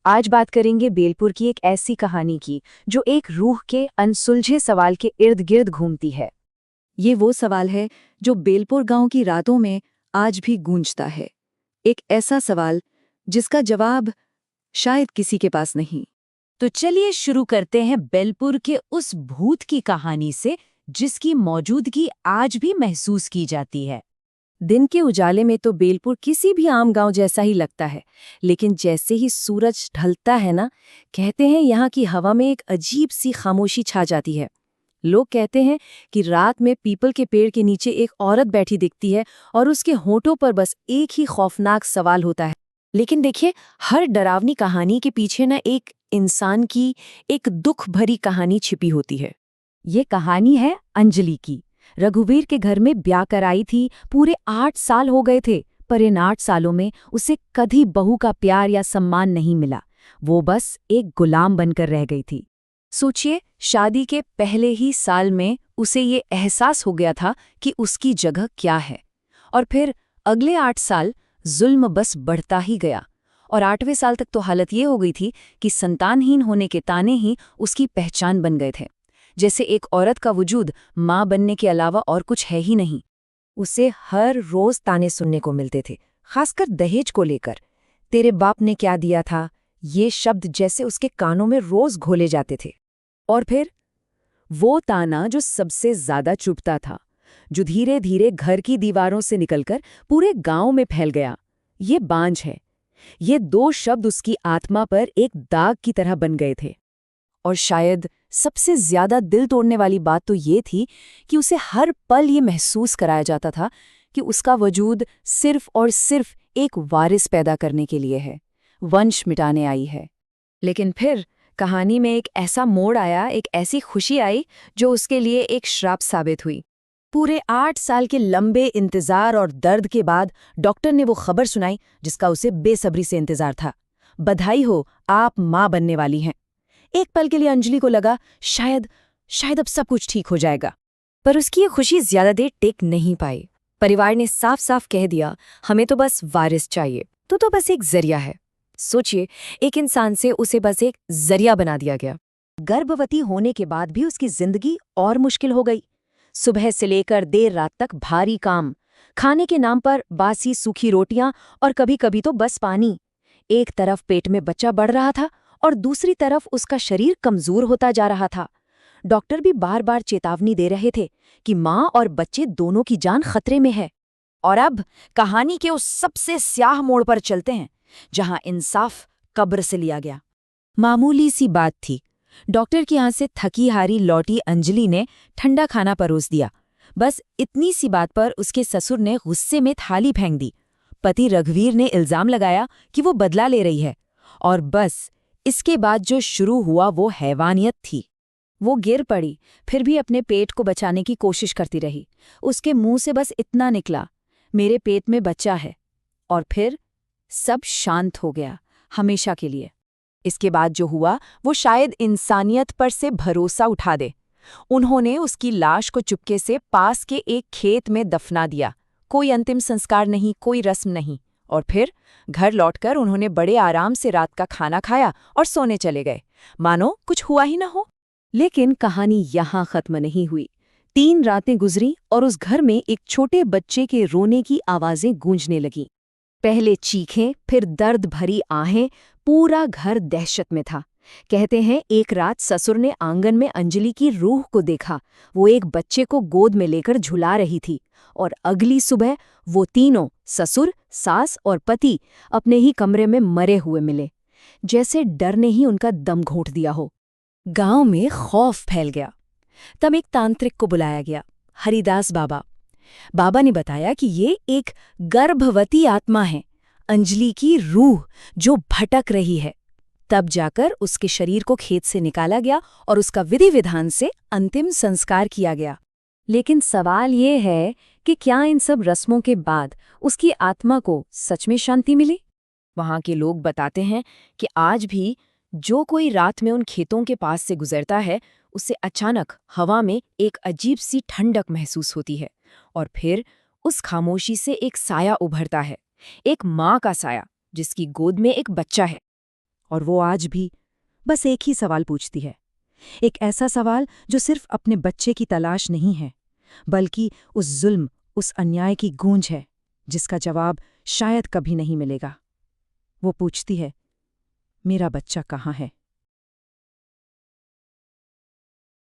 आज बात करेंगे बेलपुर की एक ऐसी कहानी की जो एक रूह के अनसुलझे सवाल के इर्द गिर्द घूमती है। ये वो सवाल है जो बेलपुर गांव की रातों में आज भी गूंजता है। एक ऐसा सवाल जिसका जवाब शायद किसी के पास नहीं। तो चलिए शुरू करते हैं बेलपुर के उस भूत की कहानी से जिसकी मौजूदगी आज भी महसूस की जाती है। दिन के उजाले में तो बेलपुर किसी भी आम गांव जैसा ही लगता है, लेकिन जैसे ही सूरज ढलता है ना, कहते हैं यहाँ की हवा में एक अजीब सी खामोशी छा जाती है। लोग कहते हैं कि रात में पीपल के पेड़ के नीचे एक औरत बैठी दिखती है और उसके होठों पर बस एक ही खौफनाक सवाल होता है। लेकिन देखिए, हर डरावनी कहानी के पीछे ना एक इंसान की, एक दुख भरी कहानी छिपी होती है। ये कहानी है अंजलि की। रघुवीर के घर में ब्याह कराई थी, पूरे 8 साल हो गए थे, पर इन 8 सालों में उसे कभी बहू का प्यार या सम्मान नहीं मिला। वो बस एक गुलाम बनकर रह गई थी। सोचिए, शादी के पहले ही साल में उसे ये एहसास हो गया था कि उसकी जगह क्या है। और फिर अगले 8 साल जुल्म बस बढ़ता ही गया, और 8वें साल तक तो हालत ये हो गई थी कि संतानहीन होने के ताने ही उसकी पहचान बन गए थे। जैसे एक औरत का वजूद माँ बनने के अलावा और कुछ है ही नहीं। उसे हर रोज ताने सुनने को मिलते थे, खासकर दहेज को लेकर। तेरे बाप ने क्या दिया था, ये शब्द जैसे उसके कानों में रोज घोले जाते थे। और फिर वो ताना जो सबसे ज्यादा चुभता था, जो धीरे धीरे घर की दीवारों से निकलकर पूरे गांव में फैल गया, ये बांझ है। ये 2 शब्द उसकी आत्मा पर एक दाग की तरह बन गए थे। और शायद सबसे ज्यादा दिल तोड़ने वाली बात तो ये थी कि उसे हर पल ये महसूस कराया जाता था कि उसका वजूद सिर्फ और सिर्फ एक वारिस पैदा करने के लिए है, वंश मिटाने आई है। लेकिन फिर कहानी में एक ऐसा मोड़ आया, एक ऐसी खुशी आई जो उसके लिए एक श्राप साबित हुई। पूरे 8 साल के लंबे इंतजार और दर्द के बाद डॉक्टर ने वो खबर सुनाई जिसका उसे बेसब्री से इंतजार था। बधाई हो, आप माँ बनने वाली हैं। एक पल के लिए अंजलि को लगा शायद अब सब कुछ ठीक हो जाएगा। पर उसकी ये खुशी ज्यादा देर टेक नहीं पाई। परिवार ने साफ साफ कह दिया, हमें तो बस वारिस चाहिए। तो बस एक जरिया है। सोचिए, एक इंसान से उसे बस एक जरिया बना दिया गया। गर्भवती होने के बाद भी उसकी जिंदगी और मुश्किल हो गई। सुबह से लेकर देर रात तक भारी काम, खाने के नाम पर बासी सूखी रोटियां और कभी कभी तो बस पानी। एक तरफ पेट में बच्चा बढ़ रहा था और दूसरी तरफ उसका शरीर कमजोर होता जा रहा था। डॉक्टर भी बार बार चेतावनी दे रहे थे कि माँ और बच्चे दोनों की जान खतरे में है। और अब कहानी के उस सबसे स्याह मोड़ पर चलते हैं जहां इंसाफ कब्र से लिया गया। मामूली सी बात थी। डॉक्टर की यहाँ से थकी हारी लौटी अंजलि ने ठंडा खाना परोस दिया। बस इतनी सी बात पर उसके ससुर ने गुस्से में थाली फेंक दी। पति रघुवीर ने इल्जाम लगाया कि वो बदला ले रही है। और बस इसके बाद जो शुरू हुआ वो हैवानियत थी। वो गिर पड़ी, फिर भी अपने पेट को बचाने की कोशिश करती रही। उसके मुंह से बस इतना निकला, मेरे पेट में बच्चा है। और फिर सब शांत हो गया, हमेशा के लिए। इसके बाद जो हुआ वो शायद इंसानियत पर से भरोसा उठा दे। उन्होंने उसकी लाश को चुपके से पास के एक खेत में दफना दिया। कोई अंतिम संस्कार नहीं, कोई रस्म नहीं। और फिर घर लौटकर उन्होंने बड़े आराम से रात का खाना खाया और सोने चले गए, मानो कुछ हुआ ही न हो। लेकिन कहानी यहाँ खत्म नहीं हुई। 3 रातें गुजरी और उस घर में एक छोटे बच्चे के रोने की आवाजें गूंजने लगीं। पहले चीखें, फिर दर्द भरी आहें। पूरा घर दहशत में था। कहते हैं एक रात ससुर ने आंगन में अंजलि की रूह को देखा। वो एक बच्चे को गोद में लेकर झुला रही थी। और अगली सुबह वो तीनों, ससुर, सास और पति, अपने ही कमरे में मरे हुए मिले, जैसे डर ने ही उनका दम घोंट दिया हो। गांव में खौफ फैल गया। तब एक तांत्रिक को बुलाया गया, हरिदास बाबा। बाबा ने बताया कि ये एक गर्भवती आत्मा है, अंजलि की रूह जो भटक रही है। तब जाकर उसके शरीर को खेत से निकाला गया और उसका विधि विधान से अंतिम संस्कार किया गया। लेकिन सवाल ये है कि क्या इन सब रस्मों के बाद उसकी आत्मा को सच में शांति मिली? वहां के लोग बताते हैं कि आज भी जो कोई रात में उन खेतों के पास से गुजरता है, उसे अचानक हवा में एक अजीब सी ठंडक महसूस होती है। और फिर उस खामोशी से एक साया उभरता है, एक माँ का साया जिसकी गोद में एक बच्चा है। और वो आज भी बस एक ही सवाल पूछती है, एक ऐसा सवाल जो सिर्फ अपने बच्चे की तलाश नहीं है, बल्कि उस जुल्म, उस अन्याय की गूंज है, जिसका जवाब शायद कभी नहीं मिलेगा। वो पूछती है, मेरा बच्चा कहाँ है?